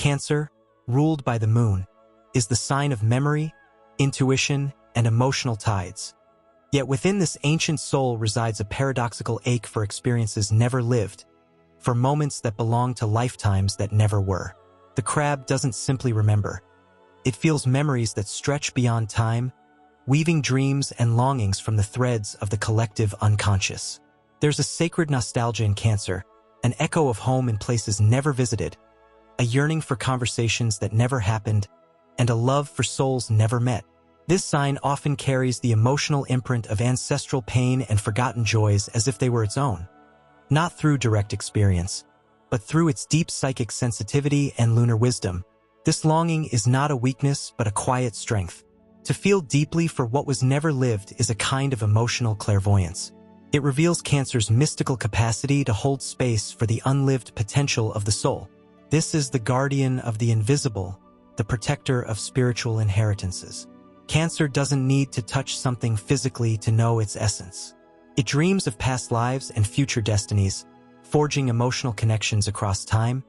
Cancer, ruled by the moon, is the sign of memory, intuition, and emotional tides. Yet within this ancient soul resides a paradoxical ache for experiences never lived, for moments that belong to lifetimes that never were. The crab doesn't simply remember. It feels memories that stretch beyond time, weaving dreams and longings from the threads of the collective unconscious. There's a sacred nostalgia in Cancer, an echo of home in places never visited, a yearning for conversations that never happened, and a love for souls never met. This sign often carries the emotional imprint of ancestral pain and forgotten joys as if they were its own. Not through direct experience, but through its deep psychic sensitivity and lunar wisdom. This longing is not a weakness but a quiet strength. To feel deeply for what was never lived is a kind of emotional clairvoyance. It reveals Cancer's mystical capacity to hold space for the unlived potential of the soul. This is the guardian of the invisible, the protector of spiritual inheritances. Cancer doesn't need to touch something physically to know its essence. It dreams of past lives and future destinies, forging emotional connections across time,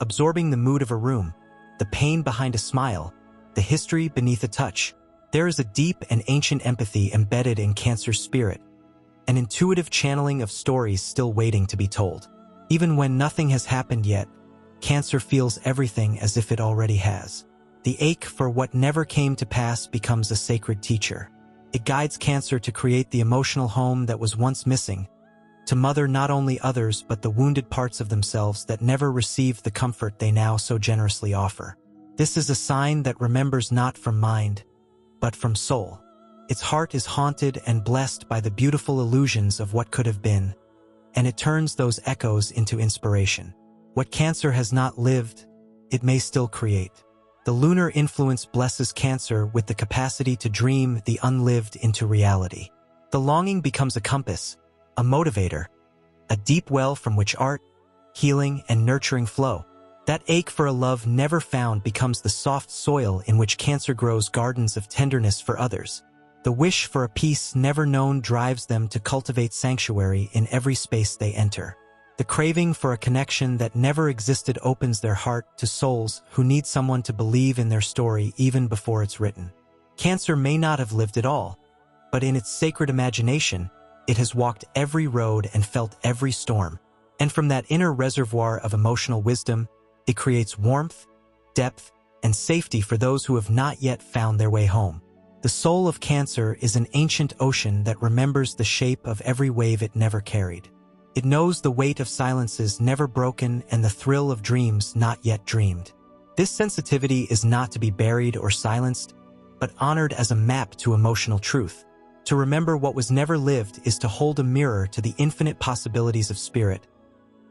absorbing the mood of a room, the pain behind a smile, the history beneath a touch. There is a deep and ancient empathy embedded in Cancer's spirit, an intuitive channeling of stories still waiting to be told. Even when nothing has happened yet, Cancer feels everything as if it already has. The ache for what never came to pass becomes a sacred teacher. It guides Cancer to create the emotional home that was once missing, to mother not only others but the wounded parts of themselves that never received the comfort they now so generously offer. This is a sign that remembers not from mind, but from soul. Its heart is haunted and blessed by the beautiful illusions of what could have been, and it turns those echoes into inspiration. What Cancer has not lived, it may still create. The lunar influence blesses Cancer with the capacity to dream the unlived into reality. The longing becomes a compass, a motivator, a deep well from which art, healing, and nurturing flow. That ache for a love never found becomes the soft soil in which Cancer grows gardens of tenderness for others. The wish for a peace never known drives them to cultivate sanctuary in every space they enter. The craving for a connection that never existed opens their heart to souls who need someone to believe in their story even before it's written. Cancer may not have lived it all, but in its sacred imagination, it has walked every road and felt every storm. And from that inner reservoir of emotional wisdom, it creates warmth, depth, and safety for those who have not yet found their way home. The soul of Cancer is an ancient ocean that remembers the shape of every wave it never carried. It knows the weight of silences never broken and the thrill of dreams not yet dreamed. This sensitivity is not to be buried or silenced, but honored as a map to emotional truth. To remember what was never lived is to hold a mirror to the infinite possibilities of spirit,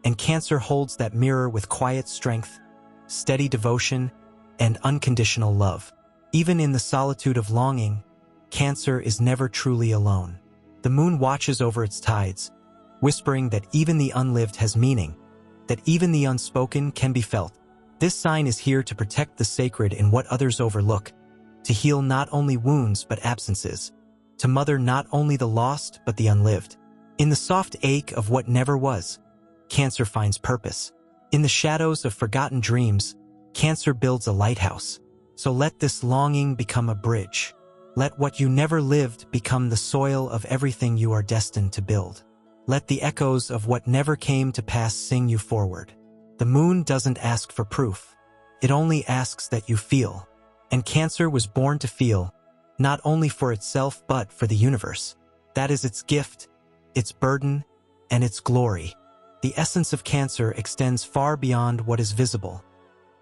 and Cancer holds that mirror with quiet strength, steady devotion, and unconditional love. Even in the solitude of longing, Cancer is never truly alone. The moon watches over its tides, whispering that even the unlived has meaning, that even the unspoken can be felt. This sign is here to protect the sacred in what others overlook, to heal not only wounds but absences, to mother not only the lost but the unlived. In the soft ache of what never was, Cancer finds purpose. In the shadows of forgotten dreams, Cancer builds a lighthouse. So let this longing become a bridge. Let what you never lived become the soil of everything you are destined to build. Let the echoes of what never came to pass sing you forward. The moon doesn't ask for proof. It only asks that you feel. And Cancer was born to feel, not only for itself but for the universe. That is its gift, its burden, and its glory. The essence of Cancer extends far beyond what is visible,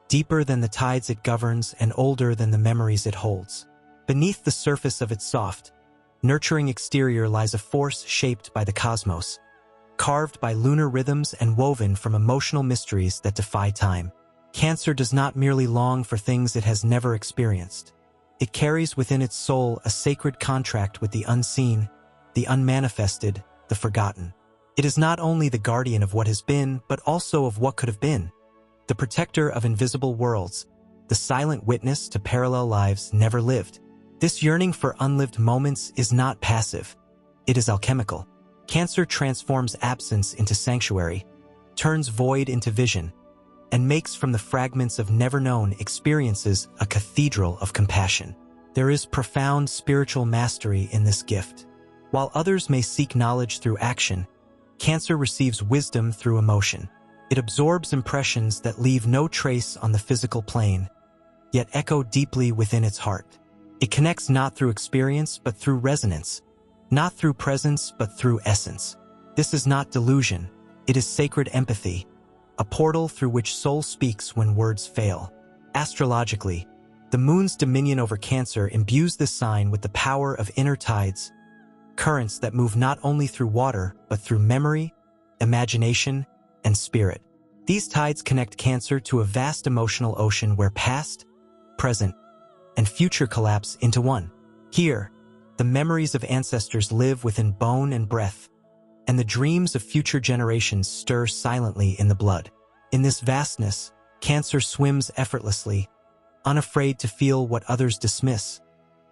deeper than the tides it governs and older than the memories it holds. Beneath the surface of its soft, nurturing exterior lies a force shaped by the cosmos, carved by lunar rhythms and woven from emotional mysteries that defy time. Cancer does not merely long for things it has never experienced. It carries within its soul a sacred contract with the unseen, the unmanifested, the forgotten. It is not only the guardian of what has been, but also of what could have been, the protector of invisible worlds, the silent witness to parallel lives never lived. This yearning for unlived moments is not passive. It is alchemical. Cancer transforms absence into sanctuary, turns void into vision, and makes from the fragments of never-known experiences a cathedral of compassion. There is profound spiritual mastery in this gift. While others may seek knowledge through action, Cancer receives wisdom through emotion. It absorbs impressions that leave no trace on the physical plane, yet echo deeply within its heart. It connects not through experience but through resonance, not through presence but through essence. This is not delusion, it is sacred empathy, a portal through which soul speaks when words fail. Astrologically, the moon's dominion over Cancer imbues this sign with the power of inner tides, currents that move not only through water but through memory, imagination, and spirit. These tides connect Cancer to a vast emotional ocean where past, present, and future collapse into one. Here, the memories of ancestors live within bone and breath, and the dreams of future generations stir silently in the blood. In this vastness, Cancer swims effortlessly, unafraid to feel what others dismiss,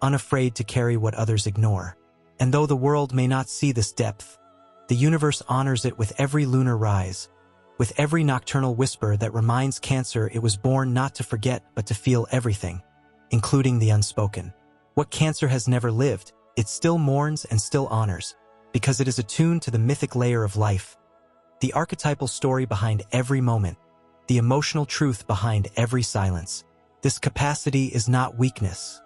unafraid to carry what others ignore. And though the world may not see this depth, the universe honors it with every lunar rise, with every nocturnal whisper that reminds Cancer it was born not to forget but to feel everything, including the unspoken. What Cancer has never lived, it still mourns and still honors, because it is attuned to the mythic layer of life, the archetypal story behind every moment, the emotional truth behind every silence. This capacity is not weakness.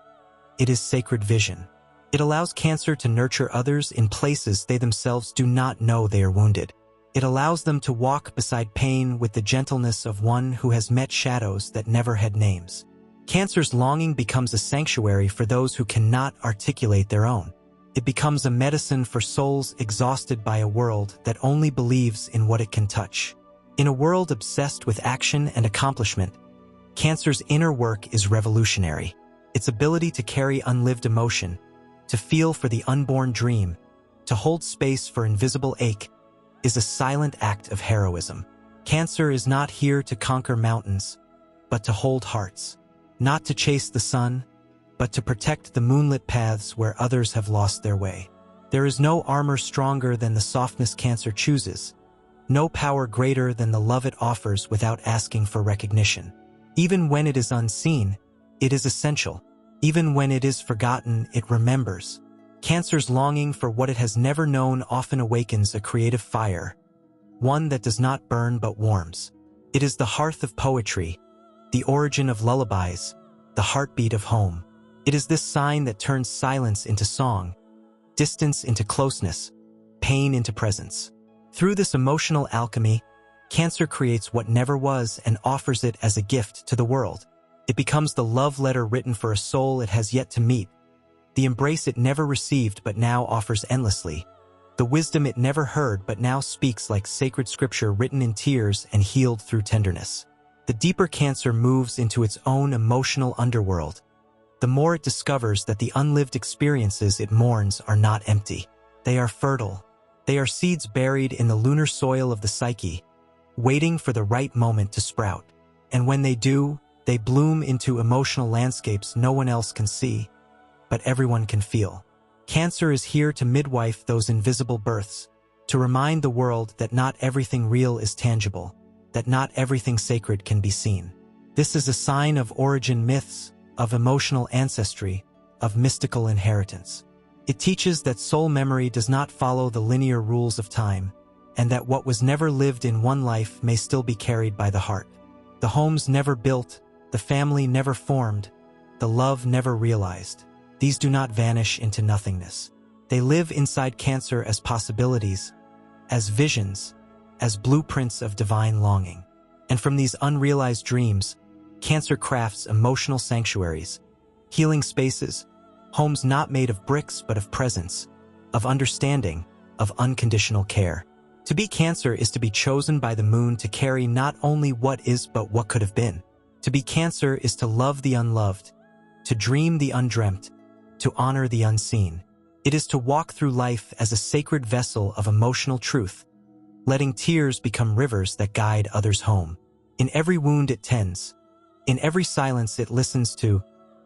It is sacred vision. It allows Cancer to nurture others in places they themselves do not know they are wounded. It allows them to walk beside pain with the gentleness of one who has met shadows that never had names. Cancer's longing becomes a sanctuary for those who cannot articulate their own. It becomes a medicine for souls exhausted by a world that only believes in what it can touch. In a world obsessed with action and accomplishment, Cancer's inner work is revolutionary. Its ability to carry unlived emotion, to feel for the unborn dream, to hold space for invisible ache, is a silent act of heroism. Cancer is not here to conquer mountains, but to hold hearts. Not to chase the sun, but to protect the moonlit paths where others have lost their way. There is no armor stronger than the softness Cancer chooses, no power greater than the love it offers without asking for recognition. Even when it is unseen, it is essential. Even when it is forgotten, it remembers. Cancer's longing for what it has never known often awakens a creative fire, one that does not burn but warms. It is the hearth of poetry, the origin of lullabies, the heartbeat of home. It is this sign that turns silence into song, distance into closeness, pain into presence. Through this emotional alchemy, Cancer creates what never was and offers it as a gift to the world. It becomes the love letter written for a soul it has yet to meet, the embrace it never received but now offers endlessly, the wisdom it never heard but now speaks like sacred scripture written in tears and healed through tenderness. The deeper Cancer moves into its own emotional underworld, the more it discovers that the unlived experiences it mourns are not empty. They are fertile. They are seeds buried in the lunar soil of the psyche, waiting for the right moment to sprout. And when they do, they bloom into emotional landscapes no one else can see, but everyone can feel. Cancer is here to midwife those invisible births, to remind the world that not everything real is tangible, that not everything sacred can be seen. This is a sign of origin myths, of emotional ancestry, of mystical inheritance. It teaches that soul memory does not follow the linear rules of time, and that what was never lived in one life may still be carried by the heart. The homes never built, the family never formed, the love never realized. These do not vanish into nothingness. They live inside Cancer as possibilities, as visions, as blueprints of divine longing. And from these unrealized dreams, Cancer crafts emotional sanctuaries, healing spaces, homes not made of bricks but of presence, of understanding, of unconditional care. To be Cancer is to be chosen by the moon to carry not only what is but what could have been. To be Cancer is to love the unloved, to dream the undreamt, to honor the unseen. It is to walk through life as a sacred vessel of emotional truth, letting tears become rivers that guide others home. In every wound it tends, in every silence it listens to,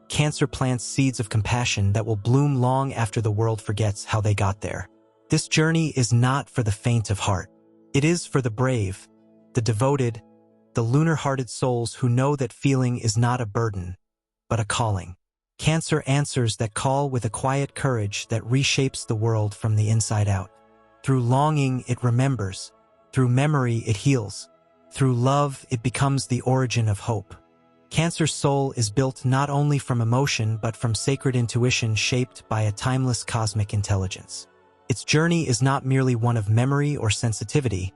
Cancer plants seeds of compassion that will bloom long after the world forgets how they got there. This journey is not for the faint of heart. It is for the brave, the devoted, the lunar-hearted souls who know that feeling is not a burden, but a calling. Cancer answers that call with a quiet courage that reshapes the world from the inside out. Through longing, it remembers. Through memory, it heals. Through love, it becomes the origin of hope. Cancer's soul is built not only from emotion but from sacred intuition shaped by a timeless cosmic intelligence. Its journey is not merely one of memory or sensitivity,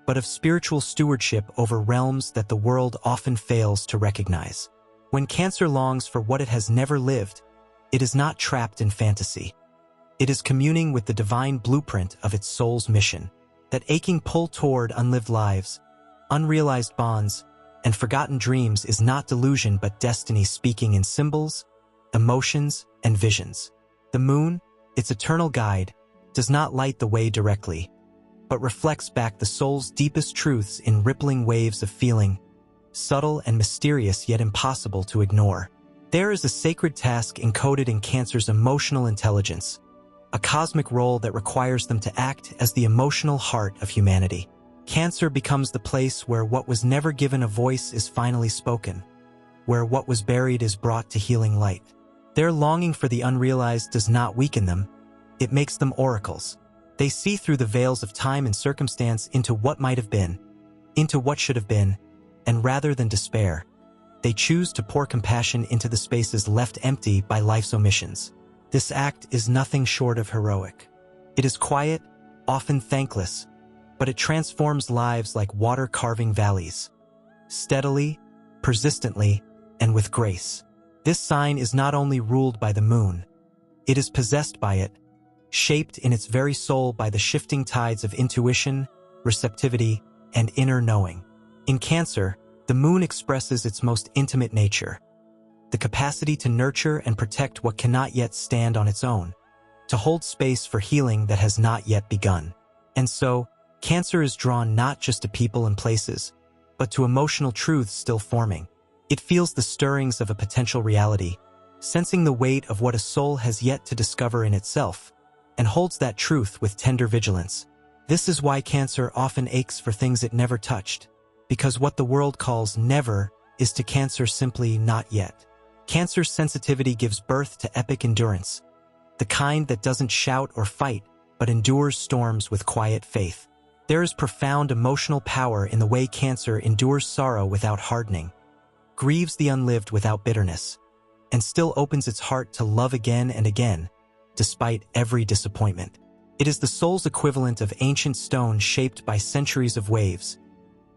but of spiritual stewardship over realms that the world often fails to recognize. When Cancer longs for what it has never lived, it is not trapped in fantasy. It is communing with the divine blueprint of its soul's mission. That aching pull toward unlived lives, unrealized bonds, and forgotten dreams is not delusion but destiny speaking in symbols, emotions, and visions. The moon, its eternal guide, does not light the way directly, but reflects back the soul's deepest truths in rippling waves of feeling, subtle and mysterious yet impossible to ignore. There is a sacred task encoded in Cancer's emotional intelligence, a cosmic role that requires them to act as the emotional heart of humanity. Cancer becomes the place where what was never given a voice is finally spoken, where what was buried is brought to healing light. Their longing for the unrealized does not weaken them, it makes them oracles. They see through the veils of time and circumstance into what might have been, into what should have been, and rather than despair, they choose to pour compassion into the spaces left empty by life's omissions. This act is nothing short of heroic. It is quiet, often thankless, but it transforms lives like water carving valleys, steadily, persistently, and with grace. This sign is not only ruled by the moon, it is possessed by it, shaped in its very soul by the shifting tides of intuition, receptivity, and inner knowing. In Cancer, the moon expresses its most intimate nature, the capacity to nurture and protect what cannot yet stand on its own, to hold space for healing that has not yet begun. And so, Cancer is drawn not just to people and places, but to emotional truths still forming. It feels the stirrings of a potential reality, sensing the weight of what a soul has yet to discover in itself, and holds that truth with tender vigilance. This is why Cancer often aches for things it never touched, because what the world calls never is to Cancer simply not yet. Cancer's sensitivity gives birth to epic endurance, the kind that doesn't shout or fight, but endures storms with quiet faith. There is profound emotional power in the way Cancer endures sorrow without hardening, grieves the unlived without bitterness, and still opens its heart to love again and again, despite every disappointment. It is the soul's equivalent of ancient stone shaped by centuries of waves,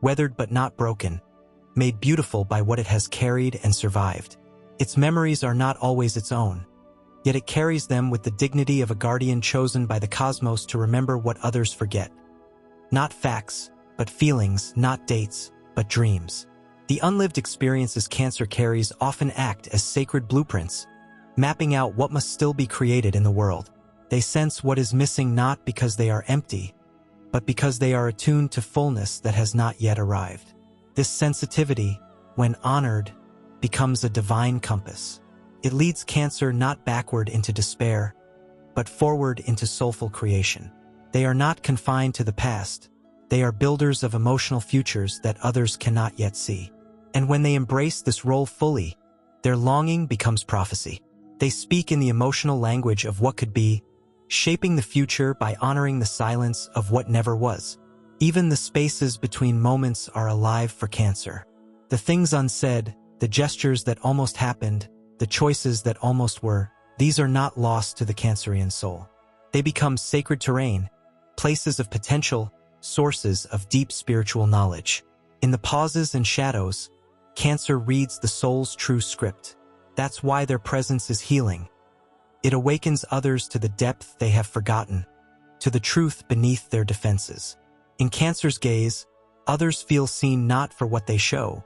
weathered but not broken, made beautiful by what it has carried and survived. Its memories are not always its own, yet it carries them with the dignity of a guardian chosen by the cosmos to remember what others forget. Not facts, but feelings, not dates, but dreams. The unlived experiences Cancer carries often act as sacred blueprints, mapping out what must still be created in the world. They sense what is missing not because they are empty, but because they are attuned to fullness that has not yet arrived. This sensitivity, when honored, becomes a divine compass. It leads Cancer not backward into despair, but forward into soulful creation. They are not confined to the past. They are builders of emotional futures that others cannot yet see. And when they embrace this role fully, their longing becomes prophecy. They speak in the emotional language of what could be, shaping the future by honoring the silence of what never was. Even the spaces between moments are alive for Cancer. The things unsaid, the gestures that almost happened, the choices that almost were, these are not lost to the Cancerian soul. They become sacred terrain, places of potential, sources of deep spiritual knowledge. In the pauses and shadows, Cancer reads the soul's true script. That's why their presence is healing. It awakens others to the depth they have forgotten, to the truth beneath their defenses. In Cancer's gaze, others feel seen not for what they show,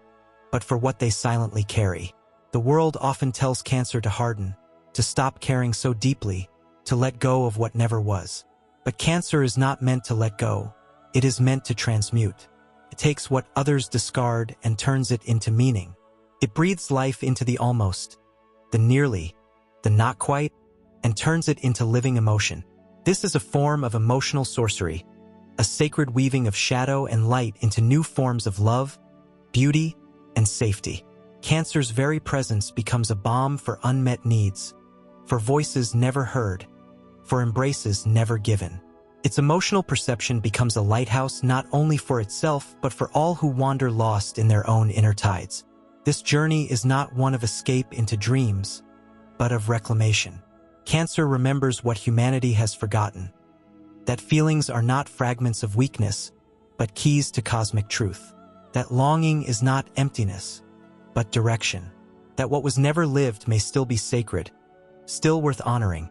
but for what they silently carry. The world often tells Cancer to harden, to stop caring so deeply, to let go of what never was. But Cancer is not meant to let go. It is meant to transmute. It takes what others discard and turns it into meaning. It breathes life into the almost, the nearly, the not quite, and turns it into living emotion. This is a form of emotional sorcery, a sacred weaving of shadow and light into new forms of love, beauty, and safety. Cancer's very presence becomes a balm for unmet needs, for voices never heard, for embraces never given. Its emotional perception becomes a lighthouse not only for itself but for all who wander lost in their own inner tides. This journey is not one of escape into dreams, but of reclamation. Cancer remembers what humanity has forgotten, that feelings are not fragments of weakness, but keys to cosmic truth. That longing is not emptiness, but direction. That what was never lived may still be sacred, still worth honoring,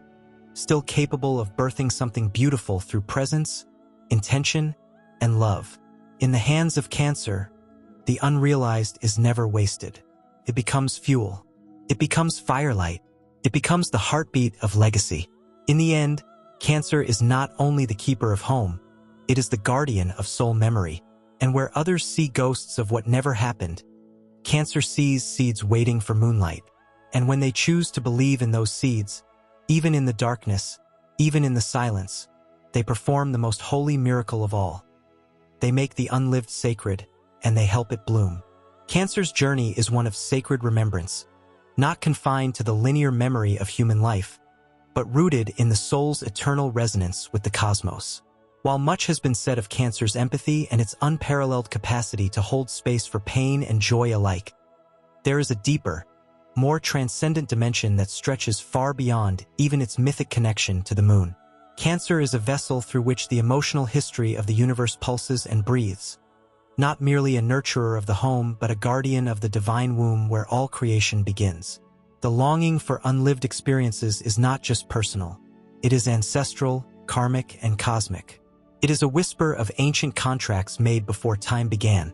still capable of birthing something beautiful through presence, intention, and love. In the hands of Cancer, the unrealized is never wasted. It becomes fuel. It becomes firelight. It becomes the heartbeat of legacy. In the end, Cancer is not only the keeper of home, it is the guardian of soul memory. And where others see ghosts of what never happened, Cancer sees seeds waiting for moonlight. And when they choose to believe in those seeds, even in the darkness, even in the silence, they perform the most holy miracle of all. They make the unlived sacred, and they help it bloom. Cancer's journey is one of sacred remembrance, not confined to the linear memory of human life, but rooted in the soul's eternal resonance with the cosmos. While much has been said of Cancer's empathy and its unparalleled capacity to hold space for pain and joy alike, there is a deeper, more transcendent dimension that stretches far beyond even its mythic connection to the moon. Cancer is a vessel through which the emotional history of the universe pulses and breathes, not merely a nurturer of the home, but a guardian of the divine womb where all creation begins. The longing for unlived experiences is not just personal. It is ancestral, karmic, and cosmic. It is a whisper of ancient contracts made before time began,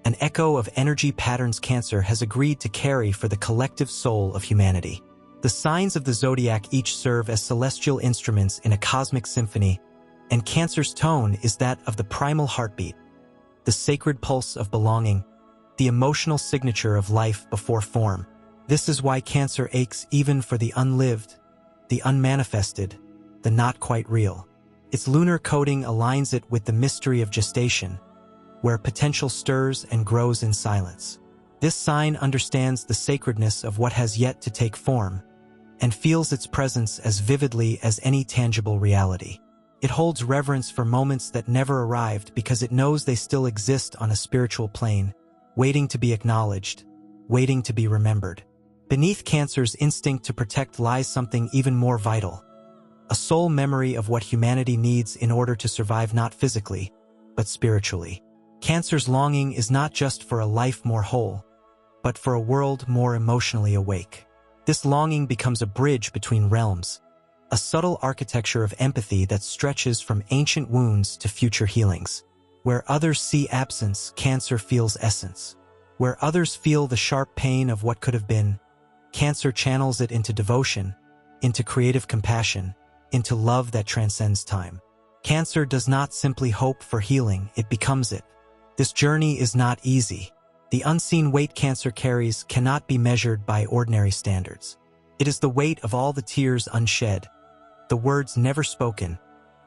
an echo of energy patterns Cancer has agreed to carry for the collective soul of humanity. The signs of the zodiac each serve as celestial instruments in a cosmic symphony, and Cancer's tone is that of the primal heartbeat, the sacred pulse of belonging, the emotional signature of life before form. This is why Cancer aches even for the unlived, the unmanifested, the not quite real. Its lunar coding aligns it with the mystery of gestation, where potential stirs and grows in silence. This sign understands the sacredness of what has yet to take form, and feels its presence as vividly as any tangible reality. It holds reverence for moments that never arrived because it knows they still exist on a spiritual plane, waiting to be acknowledged, waiting to be remembered. Beneath Cancer's instinct to protect lies something even more vital, a soul memory of what humanity needs in order to survive not physically, but spiritually. Cancer's longing is not just for a life more whole, but for a world more emotionally awake. This longing becomes a bridge between realms, a subtle architecture of empathy that stretches from ancient wounds to future healings. Where others see absence, Cancer feels essence. Where others feel the sharp pain of what could have been, Cancer channels it into devotion, into creative compassion, into love that transcends time. Cancer does not simply hope for healing, it becomes it. This journey is not easy. The unseen weight Cancer carries cannot be measured by ordinary standards. It is the weight of all the tears unshed, the words never spoken,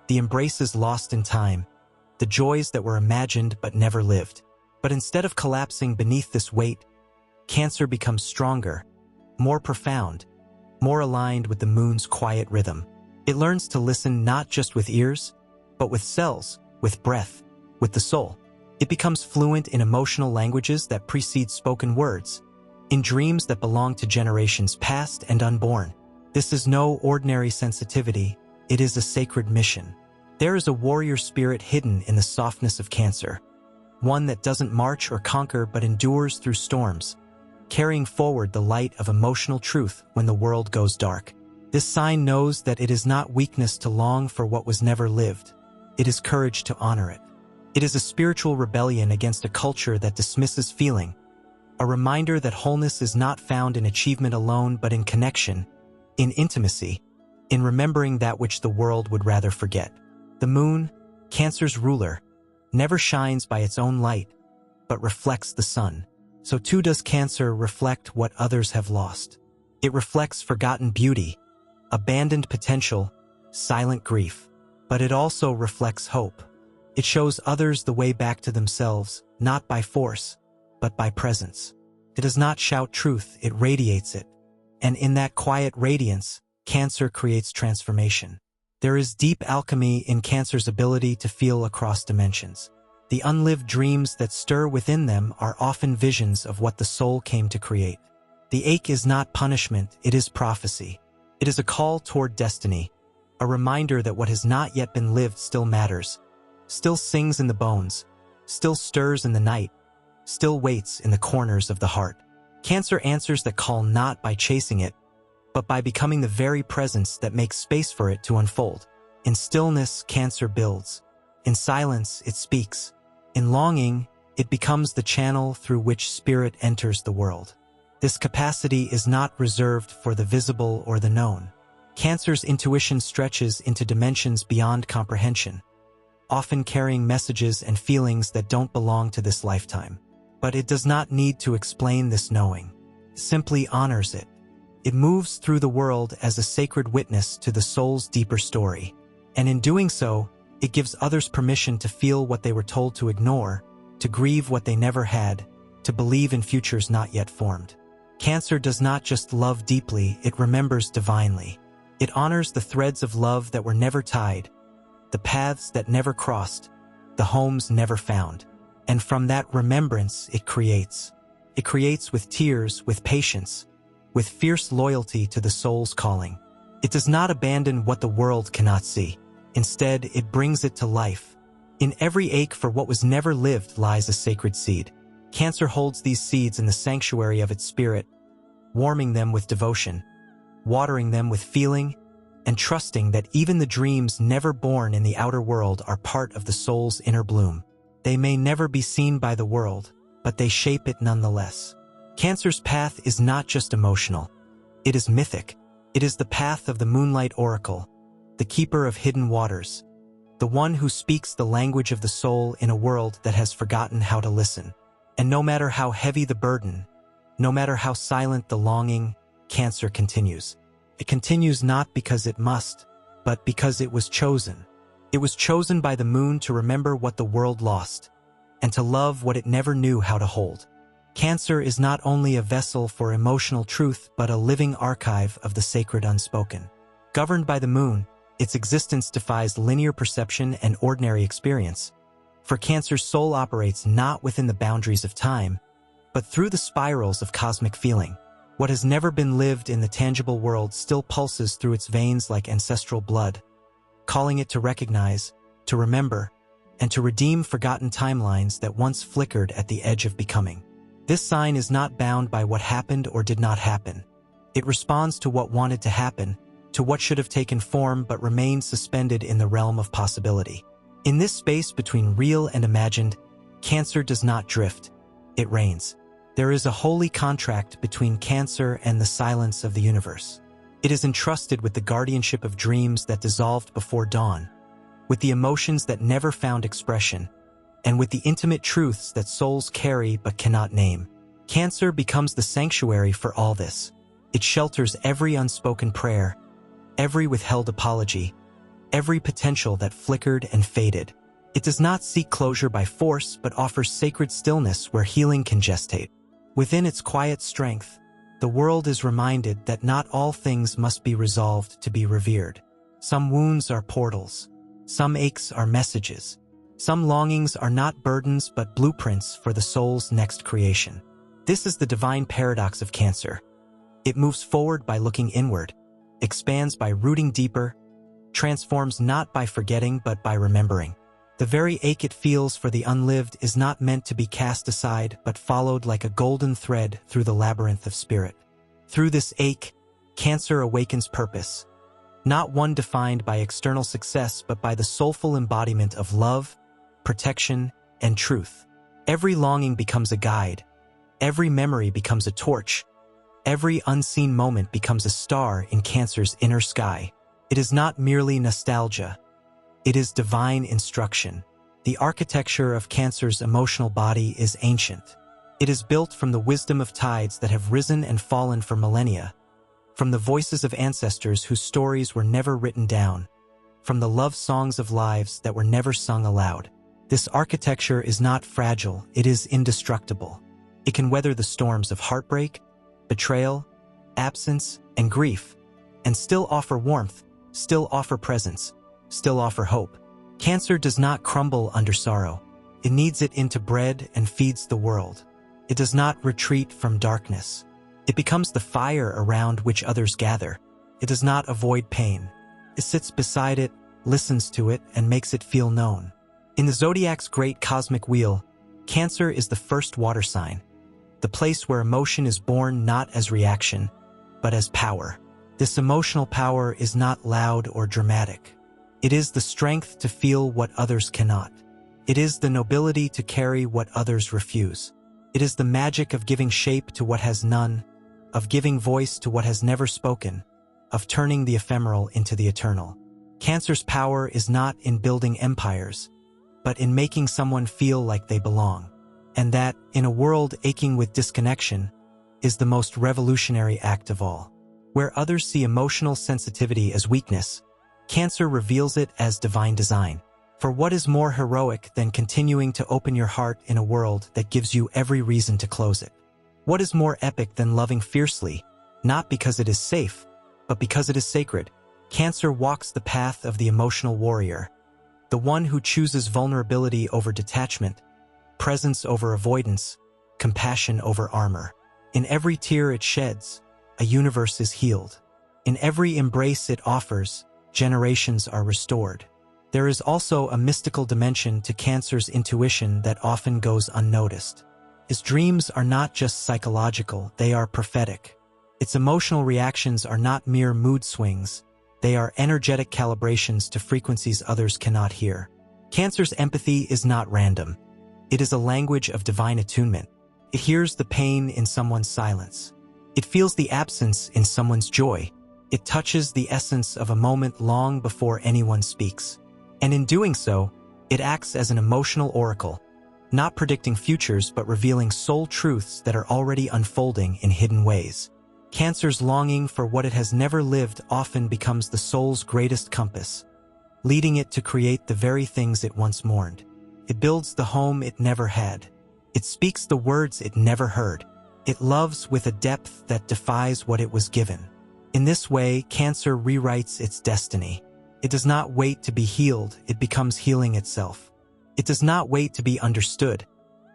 the embraces lost in time, the joys that were imagined but never lived. But instead of collapsing beneath this weight, Cancer becomes stronger, more profound, more aligned with the moon's quiet rhythm. It learns to listen not just with ears, but with cells, with breath, with the soul. It becomes fluent in emotional languages that precede spoken words, in dreams that belong to generations past and unborn. This is no ordinary sensitivity, it is a sacred mission. There is a warrior spirit hidden in the softness of Cancer, one that doesn't march or conquer but endures through storms, carrying forward the light of emotional truth when the world goes dark. This sign knows that it is not weakness to long for what was never lived. It is courage to honor it. It is a spiritual rebellion against a culture that dismisses feeling, a reminder that wholeness is not found in achievement alone but in connection, in intimacy, in remembering that which the world would rather forget. The moon, Cancer's ruler, never shines by its own light, but reflects the sun. So too does Cancer reflect what others have lost. It reflects forgotten beauty, abandoned potential, silent grief. But it also reflects hope. It shows others the way back to themselves, not by force, but by presence. It does not shout truth, it radiates it. And in that quiet radiance, Cancer creates transformation. There is deep alchemy in Cancer's ability to feel across dimensions. The unlived dreams that stir within them are often visions of what the soul came to create. The ache is not punishment, it is prophecy. It is a call toward destiny, a reminder that what has not yet been lived still matters, still sings in the bones, still stirs in the night, still waits in the corners of the heart. Cancer answers that call not by chasing it, but by becoming the very presence that makes space for it to unfold. In stillness, Cancer builds. In silence, it speaks. In longing, it becomes the channel through which spirit enters the world. This capacity is not reserved for the visible or the known. Cancer's intuition stretches into dimensions beyond comprehension, often carrying messages and feelings that don't belong to this lifetime. But it does not need to explain this knowing. It simply honors it. It moves through the world as a sacred witness to the soul's deeper story. And in doing so, it gives others permission to feel what they were told to ignore, to grieve what they never had, to believe in futures not yet formed. Cancer does not just love deeply, it remembers divinely. It honors the threads of love that were never tied, the paths that never crossed, the homes never found. And from that remembrance, it creates. It creates with tears, with patience, with fierce loyalty to the soul's calling. It does not abandon what the world cannot see. Instead, it brings it to life. In every ache for what was never lived lies a sacred seed. Cancer holds these seeds in the sanctuary of its spirit, warming them with devotion, watering them with feeling, and trusting that even the dreams never born in the outer world are part of the soul's inner bloom. They may never be seen by the world, but they shape it nonetheless. Cancer's path is not just emotional. It is mythic. It is the path of the moonlight oracle, the keeper of hidden waters, the one who speaks the language of the soul in a world that has forgotten how to listen. And no matter how heavy the burden, no matter how silent the longing, Cancer continues. It continues not because it must, but because it was chosen. It was chosen by the moon to remember what the world lost, and to love what it never knew how to hold. Cancer is not only a vessel for emotional truth, but a living archive of the sacred unspoken. Governed by the moon, its existence defies linear perception and ordinary experience. For Cancer's soul operates not within the boundaries of time, but through the spirals of cosmic feeling. What has never been lived in the tangible world still pulses through its veins like ancestral blood, calling it to recognize, to remember, and to redeem forgotten timelines that once flickered at the edge of becoming. This sign is not bound by what happened or did not happen. It responds to what wanted to happen, to what should have taken form but remained suspended in the realm of possibility. In this space between real and imagined, Cancer does not drift, it reigns. There is a holy contract between Cancer and the silence of the universe. It is entrusted with the guardianship of dreams that dissolved before dawn, with the emotions that never found expression, and with the intimate truths that souls carry but cannot name. Cancer becomes the sanctuary for all this. It shelters every unspoken prayer, every withheld apology, every potential that flickered and faded. It does not seek closure by force, but offers sacred stillness where healing can gestate. Within its quiet strength, the world is reminded that not all things must be resolved to be revered. Some wounds are portals. Some aches are messages. Some longings are not burdens but blueprints for the soul's next creation. This is the divine paradox of Cancer. It moves forward by looking inward, expands by rooting deeper, transforms not by forgetting but by remembering. The very ache it feels for the unlived is not meant to be cast aside but followed like a golden thread through the labyrinth of spirit. Through this ache, Cancer awakens purpose, not one defined by external success but by the soulful embodiment of love, protection, and truth. Every longing becomes a guide, every memory becomes a torch, every unseen moment becomes a star in Cancer's inner sky. It is not merely nostalgia. It is divine instruction. The architecture of Cancer's emotional body is ancient. It is built from the wisdom of tides that have risen and fallen for millennia, from the voices of ancestors whose stories were never written down, from the love songs of lives that were never sung aloud. This architecture is not fragile, it is indestructible. It can weather the storms of heartbreak, betrayal, absence, and grief, and still offer warmth, still offer presence, still offer hope. Cancer does not crumble under sorrow. It kneads it into bread and feeds the world. It does not retreat from darkness. It becomes the fire around which others gather. It does not avoid pain. It sits beside it, listens to it, and makes it feel known. In the zodiac's great cosmic wheel, Cancer is the first water sign, the place where emotion is born not as reaction, but as power. This emotional power is not loud or dramatic. It is the strength to feel what others cannot. It is the nobility to carry what others refuse. It is the magic of giving shape to what has none, of giving voice to what has never spoken, of turning the ephemeral into the eternal. Cancer's power is not in building empires, but in making someone feel like they belong. And that, in a world aching with disconnection, is the most revolutionary act of all. Where others see emotional sensitivity as weakness, Cancer reveals it as divine design. For what is more heroic than continuing to open your heart in a world that gives you every reason to close it? What is more epic than loving fiercely, not because it is safe, but because it is sacred? Cancer walks the path of the emotional warrior, the one who chooses vulnerability over detachment, presence over avoidance, compassion over armor. In every tear it sheds, a universe is healed. In every embrace it offers, generations are restored. There is also a mystical dimension to Cancer's intuition that often goes unnoticed. His dreams are not just psychological, they are prophetic. Its emotional reactions are not mere mood swings, they are energetic calibrations to frequencies others cannot hear. Cancer's empathy is not random. It is a language of divine attunement. It hears the pain in someone's silence. It feels the absence in someone's joy. It touches the essence of a moment long before anyone speaks. And in doing so, it acts as an emotional oracle, not predicting futures but revealing soul truths that are already unfolding in hidden ways. Cancer's longing for what it has never lived often becomes the soul's greatest compass, leading it to create the very things it once mourned. It builds the home it never had. It speaks the words it never heard. It loves with a depth that defies what it was given. In this way, Cancer rewrites its destiny. It does not wait to be healed, it becomes healing itself. It does not wait to be understood,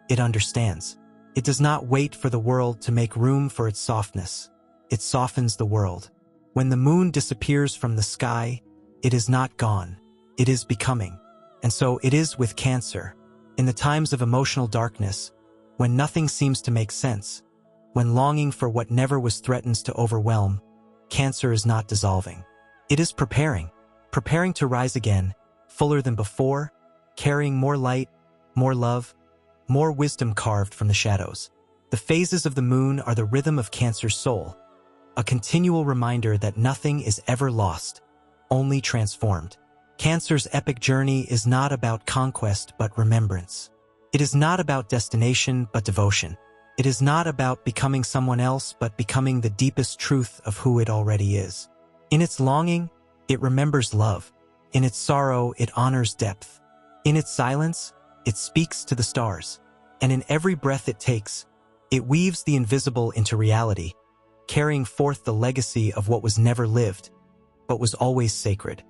it understands. It does not wait for the world to make room for its softness. It softens the world. When the moon disappears from the sky, it is not gone, it is becoming. And so it is with Cancer. In the times of emotional darkness, when nothing seems to make sense, when longing for what never was threatens to overwhelm, Cancer is not dissolving. It is preparing to rise again, fuller than before, carrying more light, more love, more wisdom carved from the shadows. The phases of the moon are the rhythm of Cancer's soul, a continual reminder that nothing is ever lost, only transformed. Cancer's epic journey is not about conquest but remembrance. It is not about destination but devotion. It is not about becoming someone else but becoming the deepest truth of who it already is. In its longing, it remembers love. In its sorrow, it honors depth. In its silence, it speaks to the stars. And in every breath it takes, it weaves the invisible into reality, carrying forth the legacy of what was never lived, but was always sacred.